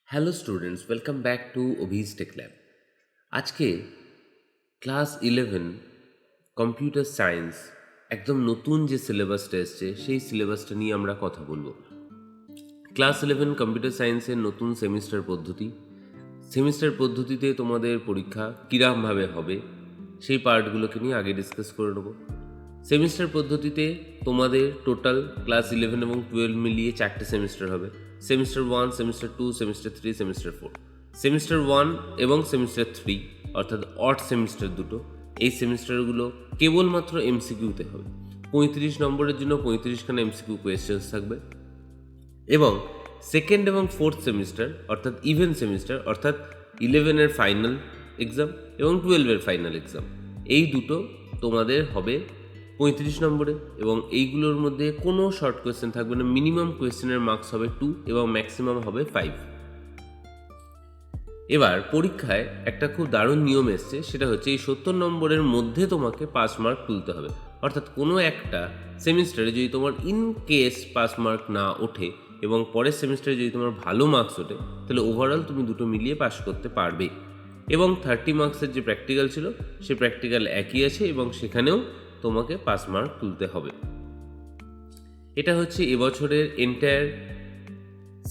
Hello students, welcome back to Abhij tech lab. আজকে class 11 computer science একদম নতুন যে সিলেবাসটা এসছে সেই সিলেবাসটা নিয়ে আমরা কথা বলবো। ক্লাস 11 কম্পিউটার সায়েন্সের নতুন সেমিস্টার পদ্ধতিতে তোমাদের পরীক্ষা কীরকমভাবে হবে সেই পার্টগুলোকে নিয়ে আগে ডিসকাস করে নেবো। সেমিস্টার পদ্ধতিতে তোমাদের টোটাল ক্লাস 11 এবং 12 মিলিয়ে 4টে সেমিস্টার হবে। Semester 1, semester 2, semester 3, semester 4। Semester 1 এবং সেমিস্টার 3 অর্থাৎ অড সেমিস্টার দুটো, এই সেমিস্টারগুলো কেবলমাত্র এমসিকিউতে হবে। 35 নম্বরের জন্য 35খানা এমসিকিউ কোয়েশ্চেন্স থাকবে। এবং সেকেন্ড এবং ফোর্থ সেমিস্টার অর্থাৎ ইভেন সেমিস্টার অর্থাৎ 11-এর ফাইনাল এক্সাম এবং 12-এর ফাইনাল এক্সাম, এই দুটো তোমাদের হবে 35 নম্বরে এবং এইগুলোর মধ্যে কোনো শর্ট কোয়েশ্চেন থাকবে না। মিনিমাম কোয়েশ্চেনের মার্কস হবে 2 এবং ম্যাক্সিমাম হবে 5। এবার পরীক্ষায় একটা খুব দারুণ নিয়ম এসছে, সেটা হচ্ছে এই 70 নম্বরের মধ্যে তোমাকে পাস মার্ক তুলতে হবে। অর্থাৎ কোনো একটা সেমিস্টারে যদি তোমার ইন কেস পাস মার্ক না ওঠে এবং পরের সেমিস্টারে যদি তোমার ভালো মার্কস ওঠে, তাহলে ওভারঅল তুমি দুটো মিলিয়ে পাস করতে পারবে। এবং 30 মার্কসের যে প্র্যাকটিক্যাল ছিল সে প্র্যাকটিক্যাল একই আছে এবং সেখানেও তোমাকে পাস মার্ক তুলতে হবে। এটা হচ্ছে এবছরের এন্টায়ার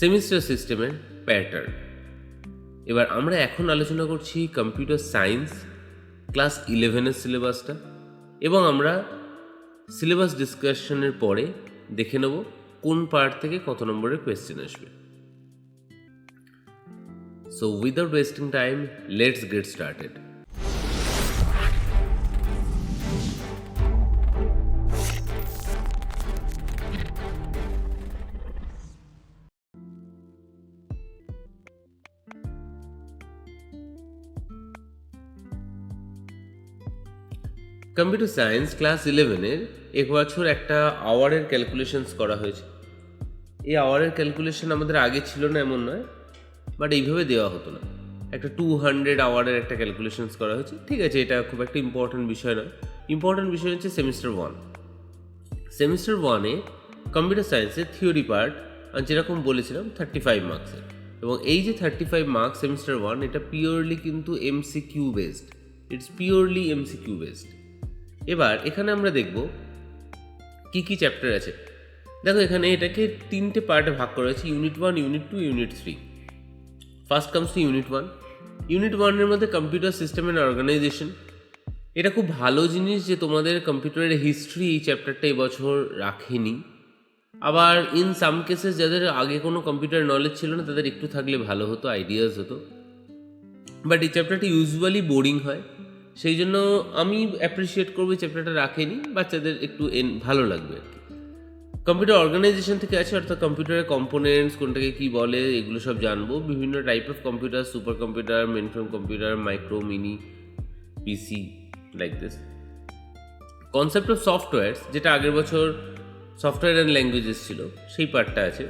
সেমিস্টার সিস্টেমের প্যাটার্ন। এবার আমরা এখন আলোচনা করছি কম্পিউটার সায়েন্স ক্লাস 11-এর সিলেবাসটা, এবং আমরা সিলেবাস ডিসকাশনের পরে দেখে নেব কোন পার্ট থেকে কত নম্বরের কোয়েশ্চেন আসবে। So without wasting time, let's get started. Computer science class 11-এর এবছর একটা আওয়ারের ক্যালকুলেশনস করা হয়েছে। এই আওয়ারের ক্যালকুলেশন আমাদের আগে ছিল না এমন নয়, বাট এইভাবে দেওয়া হতো না। একটা 200 আওয়ারের একটা ক্যালকুলেশনস করা হয়েছে। ঠিক আছে, এটা খুব একটা ইম্পর্ট্যান্ট বিষয় নয়। ইম্পর্ট্যান্ট বিষয় হচ্ছে সেমিস্টার 1। সেমিস্টার 1-এ কম্পিউটার সায়েন্সের থিওরি পার্ট যেরকম বলেছিলাম 35 মার্কসের, এবং এই যে 35 মার্কস সেমিস্টার 1, এটা পিওরলি কিন্তু MCQ based. It's purely MCQ based. এবার এখানে আমরা দেখব কি কি চ্যাপ্টার আছে। দেখো, এখানে এটাকে 3টে পার্টে ভাগ করা হয়েছে: unit 1, unit 2, unit 3। First comes to unit 1। Unit 1-এর মধ্যে কম্পিউটার সিস্টেম অ্যান্ড অর্গানাইজেশন। এটা খুব ভালো জিনিস যে তোমাদের কম্পিউটারের হিস্ট্রি এই চ্যাপ্টারটা এবছর রাখেনি। আবার ইন সাম কেসেস যাদের আগে কোনো কম্পিউটার নলেজ ছিল না তাদের একটু থাকলে ভালো হতো, আইডিয়াস হতো। বাট এই চ্যাপ্টারটা ইউজুয়ালি বোরিং হয়, সেই জন্য আমি অ্যাপ্রিসিয়েট করবো এই চ্যাপ্টারটা রাখেনি। বাচ্চাদের একটু ভালো লাগবে আর কি। কম্পিউটার অর্গানাইজেশন থেকে আছে, অর্থাৎ কম্পিউটারের কম্পোনেন্টস কোনটাকে কী বলে এগুলো সব জানবো। বিভিন্ন type of computer, super computer, mainframe computer, micro, mini, PC, like this. Concept of softwares, যেটা আগের বছর সফটওয়্যার অ্যান্ড ল্যাঙ্গুয়েজেস ছিল, সেই পার্টটা আছে।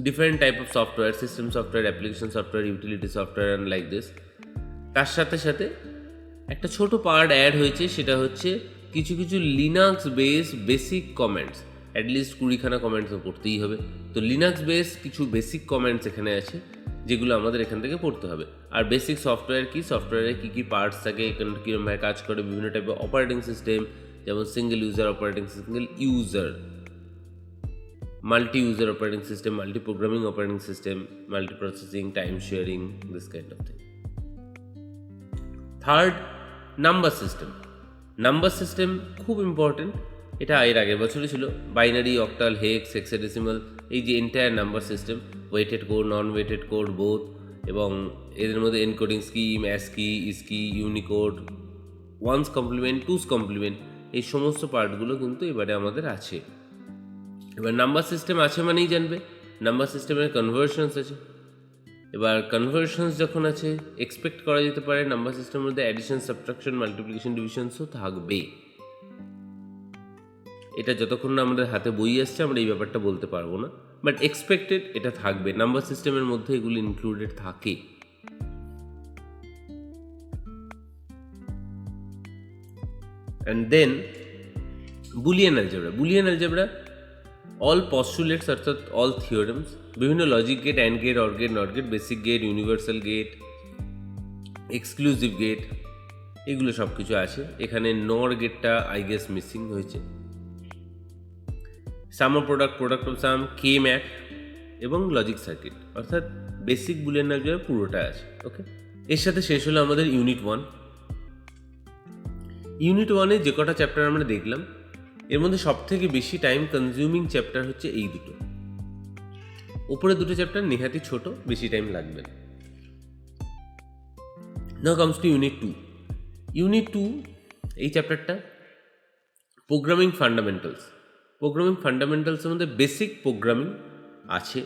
Different type of software, system software, application software, utility software and like this. তার সাথে সাথে একটা ছোট পার্ট অ্যাড হয়েছে, সেটা হচ্ছে কিছু কিছু Linux base basic comments. At least 20খানা কমেন্টস পড়তেই হবে। তো লিনাক্স বেস কিছু বেসিক কমেন্টস এখানে আছে যেগুলো আমাদের এখান থেকে পড়তে হবে। আর বেসিক সফটওয়্যার কি, সফটওয়্যারে কী কী পার্টস থাকে, এখানে কীরকমভাবে কাজ করে, বিভিন্ন টাইপের অপারেটিং সিস্টেম, যেমন single user operating single user, multi user operating system, multi programming operating system, multi processing, time sharing, this kind of thing. Third, number system. Number system খুব ইম্পর্টেন্ট। এটা এর আগের বছরই ছিল। বাইনারি, অক্টাল, হেক্স, হেক্সাডেসিমাল, এই যে entire number system, weighted code, non weighted code, both, এবং এদের মধ্যে encoding scheme, ASCII, ISCII, Unicode, one's complement, two's complement, এই সমস্ত পার্টগুলো কিন্তু এবারে আমাদের আছে। এবার নাম্বার সিস্টেম আছে মানেই জানবে নাম্বার সিস্টেমের কনভার্সনস আছে। এবার কনভার্সনস যখন আছে, এক্সপেক্ট করা যেতে পারে নাম্বার সিস্টেমের মধ্যে অ্যাডিশন, সাবট্রাকশন, মাল্টিপ্লিকেশন, ডিভিশনসও থাকবে। এটা যতক্ষণ না আমাদের হাতে বই আসছে আমরা এই ব্যাপারটা বলতে পারবো না, বাট এক্সপেক্টেড এটা থাকবে। নাম্বার সিস্টেমের মধ্যে এগুলো ইনক্লুডেড থাকে। And then Boolean algebra. Boolean algebra all postulates অর্থাৎ অল থিওরেমস, বিভিন্ন logic gate, and gate, or gate, not gate, basic gate, universal gate, exclusive gate, এগুলো সব কিছু আছে। এখানে নর গেটটা আই গেস মিসিং হয়েছে। Sum of product, product of sum, K map এবং লজিক সার্কিট, অর্থাৎ বেসিক বুলিয়ান অ্যালজেব্রা পুরোটা আছে। ওকে, এর সাথে শেষ হলো আমাদের ইউনিট 1। ইউনিট 1-এ যে কটা চ্যাপ্টার আমরা দেখলাম, এর মধ্যে সব থেকে বেশি টাইম কনজিউমিং চ্যাপ্টার হচ্ছে এই দুটো। উপরে দুটো চ্যাপ্টার নেহাতি ছোট, বেশি টাইম লাগবে না। নাও কামস টু ইউনিট 2। ইউনিট 2 এই চ্যাপ্টারটা প্রোগ্রামিং ফান্ডামেন্টালস। প্রোগ্রামিং ফান্ডামেন্টালসের মধ্যে বেসিক প্রোগ্রামিং আছে।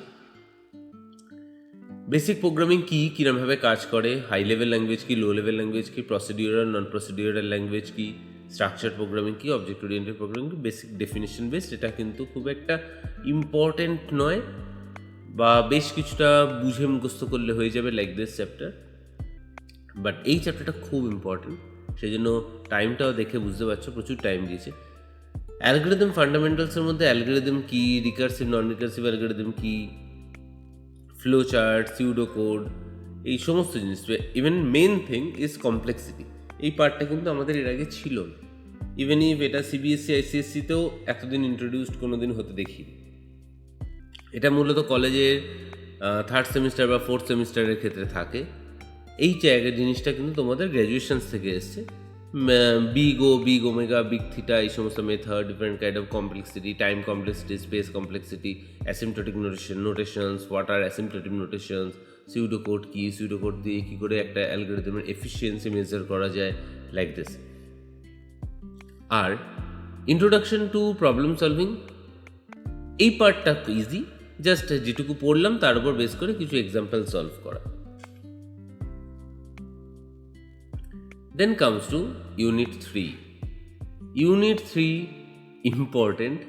বেসিক প্রোগ্রামিং কী, কীরকমভাবে কাজ করে, হাই লেভেল ল্যাঙ্গুয়েজ কি, লো লেভেল ল্যাঙ্গুয়েজ কি, প্রসিডিউরাল নন প্রসিডিউরাল ল্যাঙ্গুয়েজ কি, স্ট্রাকচার প্রোগ্রামিং কি, অবজেক্ট ওরিয়েন্টেড প্রোগ্রামিং কি, বেসিক ডেফিনেশন বেসড। এটা কিন্তু খুব একটা ইম্পর্টেন্ট নয়, বা বেশ কিছুটা বুঝে মুখস্থ করলে হয়ে যাবে লাইক দিস চ্যাপ্টার। বাট এই চ্যাপ্টারটা খুব ইম্পর্টেন্ট, সেই জন্য টাইমটাও দেখে বুঝতে পারছো প্রচুর টাইম দিয়েছে। অ্যালগরিদম ফান্ডামেন্টালসের মধ্যে অ্যালগরিদম কি, রিকার্সিভ নন রিকার্সিভ অ্যালগরিদম কি, ফ্লো চার্ট, সিউডো কোড, এই সমস্ত জিনিস। Even main thing is complexity. এই পার্টটা কিন্তু আমাদের এর আগে ছিল না। ইভেন ইফ এটা সিবিএসসি আইসিএসসিতেও এতদিন ইন্ট্রোডিউসড কোনো দিন হতে দেখিনি। এটা মূলত কলেজের থার্ড সেমিস্টার বা ফোর্থ সেমিস্টারের ক্ষেত্রে থাকে। এই জায়গার জিনিসটা কিন্তু তোমাদের গ্র্যাজুয়েশনস থেকে এসছে। Big O, big omega, big theta, এই সমস্ত method, different kind of complexity, time complexity, space complexity, asymptotic notations, what are asymptotic notations, pseudo code কি, সিউডো কোড দিয়ে কী করে একটা অ্যালগরিদমের এফিসিয়েন্সি মেজার করা যায়, লাইক দিস। আর ইন্ট্রোডাকশন টু প্রবলেম সলভিং, এই পার্টটা ইজি, জাস্ট যেটুকু পড়লাম তার উপর বেস করে কিছু এক্সাম্পল সলভ করা। Then comes to Unit 3. Unit 3 important,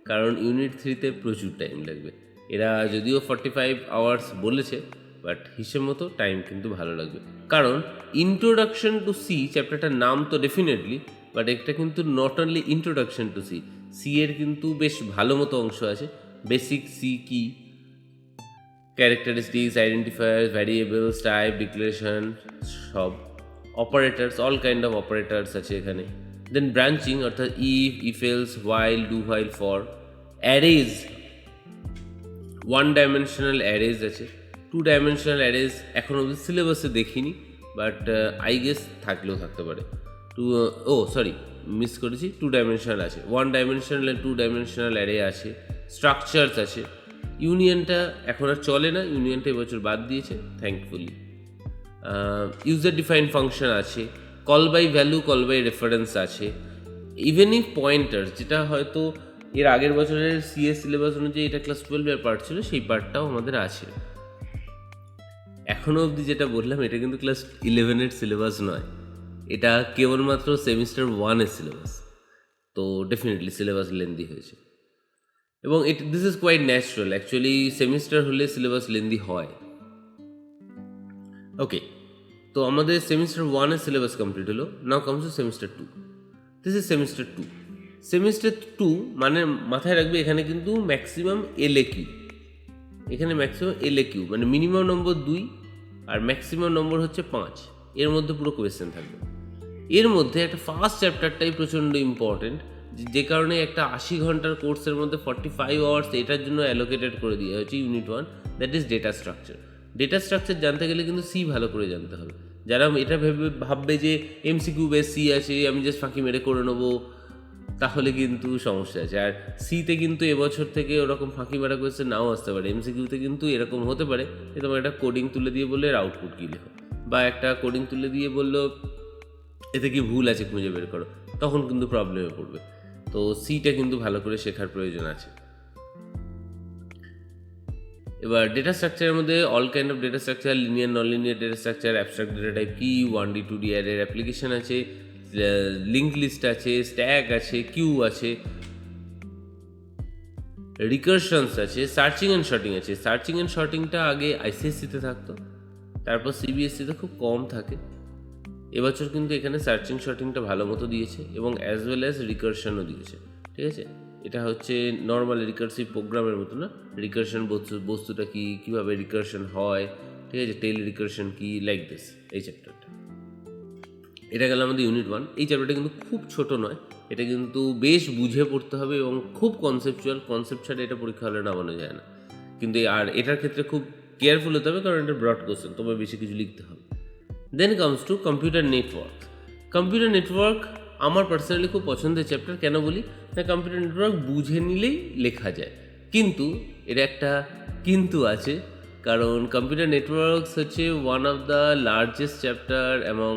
কারণ ইউনিট 3-তে প্রচুর টাইম লাগবে। এরা যদিও 45 আওয়ার্স বলেছে, বাট হিসেব মতো টাইম কিন্তু ভালো লাগবে। কারণ ইন্ট্রোডাকশন টু সি চ্যাপ্টারটার নাম তো ডেফিনেটলি, বাট একটা কিন্তু not only introduction to C, C এর কিন্তু বেশ ভালো মতো অংশ আছে। বেসিক সি কি, characteristics, identifiers, variables, type, declaration, সব operators, all kind of operators আছে এখানে। দেন ব্রাঞ্চিং, অর্থাৎ if, if else, while, do while, for, arrays, 1 dimensional arrays আছে, 2 ডাইমেনশনাল অ্যারেজ এখন অবধি সিলেবাসে দেখিনি, বাট আই গেস থাকলেও থাকতে পারে। মিস করেছি, 2 ডাইমেনশনাল আছে, 1 ডাইমেনশনাল আর 2 ডাইমেনশনাল অ্যারে আছে, স্ট্রাকচারস আছে। ইউনিয়নটা এখন আর চলে না, ইউনিয়নটা এবছর বাদ দিয়েছে থ্যাঙ্কফুলি। ইউজার ডিফাইন ফাংশন আছে, call by value, call by reference আছে, ইভেন ইফ পয়েন্টার্স, যেটা হয়তো এর আগের বছরের সিএস সিলেবাস অনুযায়ী এটা ক্লাস 12-এর পার্ট ছিল, সেই পার্টটাও আমাদের আছে। এখনও অবধি যেটা বললাম এটা কিন্তু ক্লাস 11-এর সিলেবাস নয়, এটা কেবলমাত্র সেমিস্টার 1-এর সিলেবাস। তো ডেফিনেটলি সিলেবাস লেন্দি হয়েছে, এবং this is quite natural. Actually semester হলে সিলেবাস লেন্দি হয়। ওকে, তো আমাদের সেমিস্টার 1-এর সিলেবাস কমপ্লিট হলো। Now comes to semester 2। This is semester 2। Semester 2 মানে মাথায় রাখবে এখানে কিন্তু ম্যাক্সিমাম LAQ, এখানে ম্যাক্সিমাম LAQ মানে মিনিমাম নম্বর 2 আর ম্যাক্সিমাম নম্বর হচ্ছে 5, এর মধ্যে পুরো কোয়েশ্চেন থাকবে। এর মধ্যে একটা ফার্স্ট চ্যাপ্টারটাই প্রচণ্ড ইম্পর্টেন্ট, যে কারণে একটা 80 ঘন্টার কোর্সের মধ্যে 45 আওয়ার্স এটার জন্য অ্যালোকেটেড করে দেওয়া হয়েছে। Unit 1, that is data structure. Data structure জানতে গেলে কিন্তু সি ভালো করে জানতে হবে। যারা এটা ভাববে যে MCQ বেস সি আছে, আমি জাস্ট ফাঁকি মেরে করে নেবো, তাহলে কিন্তু সমস্যা আছে। আর সিতে কিন্তু এবছর থেকে ওরকম ফাঁকি মারা কোয়েশ্চেন নাও আসতে পারে। MCQতে কিন্তু এরকম হতে পারে যে তোমার একটা কোডিং তুলে দিয়ে বললে এর আউটপুট কী লেখো, বা একটা কোডিং তুলে দিয়ে বললো এতে কি ভুল আছে খুঁজে বের করো, তখন কিন্তু প্রবলেমে পড়বে। তো সিটা কিন্তু ভালো করে শেখার প্রয়োজন আছে। এবার ডেটা স্ট্রাকচারের মধ্যে all kind of data structure, linear, non linear data structure, abstract data type কি, 1D 2D অ্যারের অ্যাপ্লিকেশন আছে, লিঙ্ক লিস্ট আছে, স্ট্যাক আছে, কিউ আছে, রিকারশনস আছে, সার্চিং অ্যান্ড শর্টিং আছে। সার্চিং অ্যান্ড শর্টিংটা আগে ICSE-তে থাকতো, তারপর CBSE-তে খুব কম থাকে। এবছর কিন্তু এখানে সার্চিং শর্টিংটা ভালো মতো দিয়েছে, এবং অ্যাজ ওয়েল অ্যাজ রিকারশনও দিয়েছে, ঠিক আছে। এটা হচ্ছে নর্মাল রিকার্সিভ প্রোগ্রামের মতো না, রিকার্শন বস্তুটা কী, কীভাবে রিকার্শন হয়, ঠিক আছে, টেল রিকার্শন কী, লাইক দিস এই চ্যাপ্টারটা। এটা গেল আমাদের ইউনিট 1। এই চ্যাপ্টারটা কিন্তু খুব ছোট নয়, এটা কিন্তু বেশ বুঝে পড়তে হবে এবং খুব কনসেপ্ট ছাড়া এটা পরীক্ষা হলে নামানো যায় না। কিন্তু আর এটার ক্ষেত্রে খুব কেয়ারফুল হতে হবে, কারণ এটা ব্রড কোশ্চেন, তোমার বেশি কিছু লিখতে হবে। Then comes to computer network. Computer network আমার পার্সোনালি খুব পছন্দের চ্যাপ্টার। কেন বলি না, কম্পিউটার নেটওয়ার্ক বুঝে নিলেই লেখা যায়, কিন্তু এর একটা কিন্তু আছে, কারণ কম্পিউটার নেটওয়ার্কস হচ্ছে one of the largest chapter among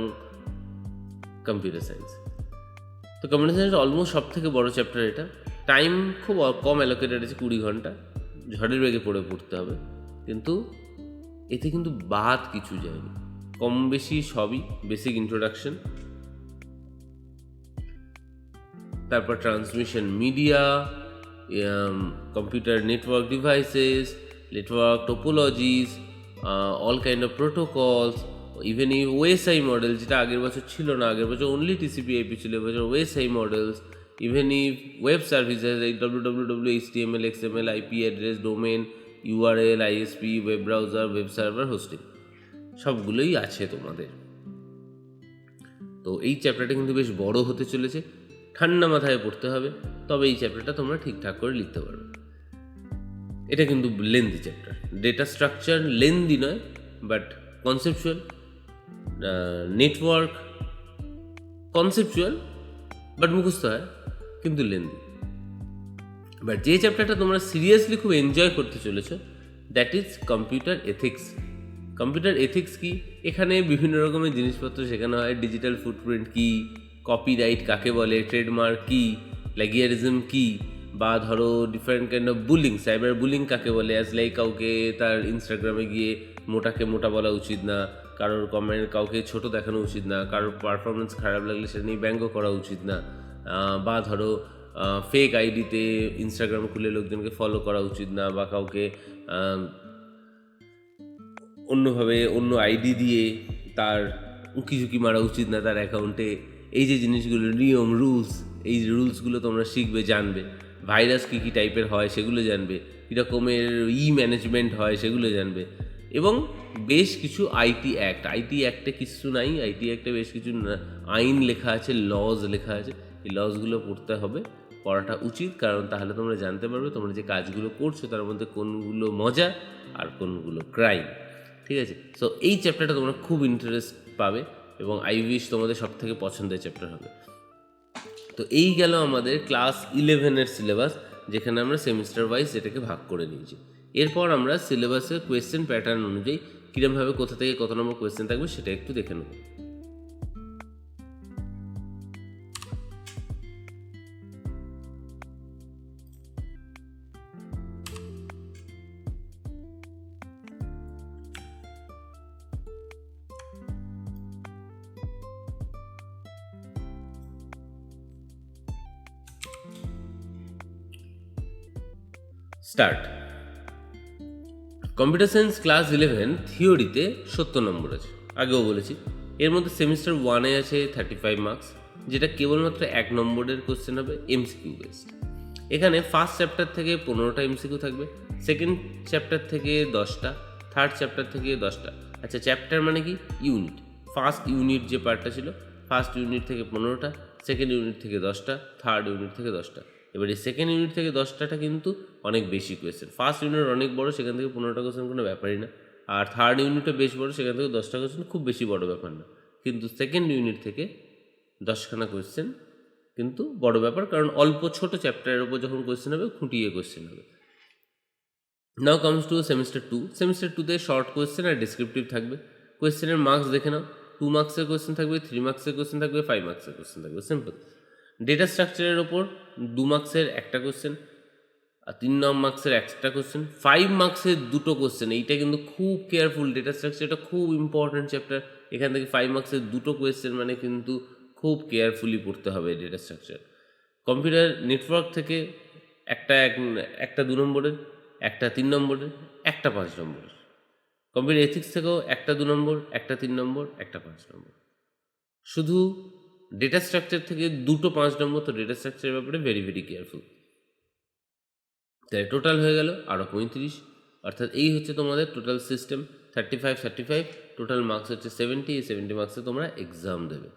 computer science. তো কম্পিউটার সায়েন্স অলমোস্ট সব থেকে বড়ো চ্যাপ্টার এটা। টাইম খুব কম অ্যালোকেটেড আছে, 20 ঘন্টা, ঝড়ের বেগে পড়তে হবে, কিন্তু এতে কিন্তু বাদ কিছু যায়নি, কম বেশি সবই, বেসিক ইন্ট্রোডাকশন, তারপর transmission media, computer network devices, network topologies, all kind of protocols, even এই ওএসআই মডেল, যেটা আগের বছর ছিল না, আগের বছর অনলি টিসিপি/আইপি ছিল, এবছর ওএসআই মডেলস, ইভেন এই ওয়েব সার্ভিসেস, এই www, HTML, XML, IP address, domain, URL, ISP, web browser, web server, hosting, সবগুলোই আছে তোমাদের। তো এই চ্যাপ্টারটা কিন্তু বেশ বড় হতে চলেছে, ঠান্ডা মাথায় পড়তে হবে, তবে এই চ্যাপ্টারটা তোমরা ঠিকঠাক করে লিখতে পারবে। এটা কিন্তু lengthy chapter, data structure lengthy নয়, but conceptual, network conceptual, but মুখস্থ হয়, কিন্তু লেন্দি। বাট যে চ্যাপ্টারটা তোমরা সিরিয়াসলি খুব এনজয় করতে চলেছো, that is computer ethics. Computer ethics কি, এখানে বিভিন্ন রকমের জিনিসপত্র শেখানো হয়। ডিজিটাল ফুটপ্রিন্ট কি, কপিরাইট কাকে বলে, ট্রেডমার্ক কি, প্লাগিয়ারিজম কি, বা ধরো different kind of bullying, cyber bullying কাকে বলে, অ্যাজ লাইক কাউকে তার ইনস্টাগ্রামে গিয়ে মোটাকে মোটা বলা উচিত না, কারোর কমেন্ট কাউকে ছোট দেখানো উচিত না, কারোর পারফরমেন্স খারাপ লাগলে সেটা নিয়ে ব্যঙ্গ করা উচিত না, বা ধরো ফেক আইডিতে ইনস্টাগ্রাম খুলে লোকজনকে ফলো করা উচিত না, বা কাউকে অন্যভাবে অন্য আইডি দিয়ে তার উঁকিঝুঁকি মারা উচিত না তার অ্যাকাউন্টে। এই যে জিনিসগুলো, নিয়ম, রুলস, এই রুলসগুলো তোমরা শিখবে, জানবে। ভাইরাস কী কী টাইপের হয় সেগুলো জানবে, কীরকমের ম্যানেজমেন্ট হয় সেগুলো জানবে, এবং বেশ কিছু আইটি অ্যাক্টে কিছু নাই, আইটি অ্যাক্টে বেশ কিছু আইন লেখা আছে, লজ লেখা আছে। এই লজগুলো পড়তে হবে, পড়াটা উচিত, কারণ তাহলে তোমরা জানতে পারবে তোমরা যে কাজগুলো করছো তার মধ্যে কোনগুলো মজা আর কোনগুলো ক্রাইম। ঠিক আছে, সো এই চ্যাপ্টারটা তোমরা খুব ইন্টারেস্ট পাবে এবং আই উইশ তোমাদের সব থেকে পছন্দের চ্যাপ্টার হবে। তো এই গেল আমাদের ক্লাস 11-এর সিলেবাস, যেখানে আমরা সেমিস্টার ওয়াইজ এটাকে ভাগ করে নিয়েছি। এরপর আমরা সিলেবাসের কোয়েশ্চেন প্যাটার্ন অনুযায়ী কীরকমভাবে কোথা থেকে কত নম্বর কোয়েশ্চেন থাকবে সেটা একটু দেখে নেব। স্টার্ট। কম্পিউটার সায়েন্স ক্লাস 11 থিওরিতে 70 নম্বর আছে, আগেও বলেছি। এর মধ্যে সেমিস্টার 1-এ আছে 35 মার্কস, যেটা কেবলমাত্র 1 নম্বরের কোশ্চেন হবে, এমসিকিউ বেসড। এখানে ফার্স্ট চ্যাপ্টার থেকে 15টা এমসিকিউ থাকবে, সেকেন্ড চ্যাপ্টার থেকে 10টা, থার্ড চ্যাপ্টার থেকে 10টা। আচ্ছা, চ্যাপ্টার মানে কি? ইউনিট। ফার্স্ট ইউনিট যে পার্টটা ছিল, ফার্স্ট ইউনিট থেকে 15টা, সেকেন্ড ইউনিট থেকে 10টা, থার্ড ইউনিট থেকে 10টা। এবার এই সেকেন্ড ইউনিট থেকে 10টাটা কিন্তু অনেক বেশি কোয়েশ্চেন। ফার্স্ট ইউনিট অনেক বড়, সেখান থেকে 15টা কোয়েশ্চেন কোনো ব্যাপারই না। আর থার্ড ইউনিটটা বেশ বড়, সেখান থেকে 10টা কোয়েশ্চেন খুব বেশি বড় ব্যাপার না। কিন্তু সেকেন্ড ইউনিট থেকে 10খানা কোয়েশ্চেন কিন্তু বড় ব্যাপার, কারণ অল্প ছোট চ্যাপ্টারের উপর যখন কোয়েশ্চেন হবে, খুঁটিয়ে কোয়েশ্চেন হবে। Now comes to semester 2। Semester 2-তে শর্ট কোয়েশ্চেন আর ডিসক্রিপটিভ থাকবে। কোয়েশ্চেনের মার্কস দেখে নাও, 2 মার্কসের কোয়েশ্চেন থাকবে, 3 মার্কসের কোয়েশ্চেন থাকবে, 5 মার্কসের কোয়েশ্চেন থাকবে, সিম্পল। ডেটা স্ট্রাকচারের ওপর 2 মার্কসের একটা কোয়েশ্চেন, আর 3 মার্কসের একটা কোয়েশ্চেন, 5 মার্কসের 2টো কোয়েশ্চেন। এইটা কিন্তু খুব কেয়ারফুল, ডেটা স্ট্রাকচারটা খুব ইম্পর্ট্যান্ট চ্যাপ্টার। এখান থেকে 5 মার্কসের 2টো কোয়েশ্চেন মানে কিন্তু খুব কেয়ারফুলি পড়তে হবে ডেটা স্ট্রাকচার। কম্পিউটার নেটওয়ার্ক থেকে একটা 2 নম্বরের, একটা 3 নম্বরের, একটা 5 নম্বরের। কম্পিউটার এথিক্স থেকেও একটা 2 নম্বর, একটা 3 নম্বর, একটা 5 নম্বর। শুধু ডেটা স্ট্রাকচার থেকে 2টো 5 নম্বর, তো ডেটা স্ট্রাকচারের ব্যাপারে ভেরি ভেরি কেয়ারফুল। তাই টোটাল হয়ে গেল আরও 35। অর্থাৎ এই হচ্ছে তোমাদের টোটাল সিস্টেম। 35 টোটাল মার্কস হচ্ছে 70, এই 70 মার্কসে তোমরা এক্সাম দেবে।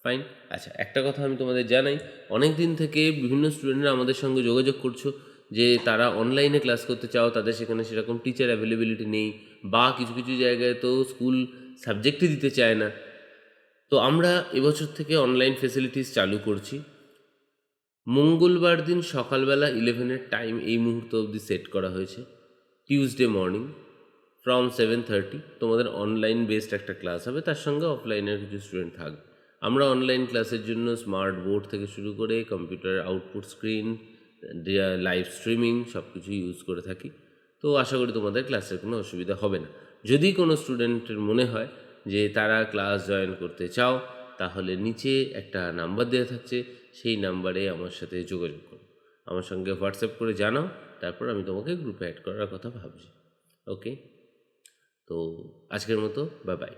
ফাইন। আচ্ছা, একটা কথা আমি তোমাদের জানাই, অনেক দিন থেকে বিভিন্ন স্টুডেন্টরা আমাদের সঙ্গে যোগাযোগ করছো যে তারা অনলাইনে ক্লাস করতে চাও, তাদের সেখানে সেরকম টিচার অ্যাভেলেবিলিটি নেই, বা কিছু কিছু জায়গায় তো স্কুল সাবজেক্টই দিতে চায় না। তো আমরা এবছর থেকে অনলাইন ফেসিলিটিস চালু করছি। মঙ্গলবার দিন সকালবেলা 11-এর টাইম এই মুহূর্ত অবধি সেট করা হয়েছে। টিউসডে মর্নিং ফ্রম 7:30 তোমাদের অনলাইন বেসড একটা ক্লাস হবে, তার সঙ্গে অফলাইনের কিছু স্টুডেন্ট থাকবে। আমরা অনলাইন ক্লাসের জন্য স্মার্ট বোর্ড থেকে শুরু করে computer output screen, live streaming সব কিছু ইউজ করে থাকি। তো আশা করি তোমাদের ক্লাসের কোনো অসুবিধা হবে না। যদি কোনো স্টুডেন্টের মনে হয় যে তারা ক্লাস জয়েন করতে চাও, তাহলে নিচে একটা নাম্বার দেওয়া থাকছে, সেই নাম্বারে আমার সাথে যোগাযোগ করো, আমার সঙ্গে হোয়াটসঅ্যাপ করে জানাও, তারপর আমি তোমাকে গ্রুপে অ্যাড করার কথা ভাবছি। ওকে, তো আজকের মতো বাই বাই।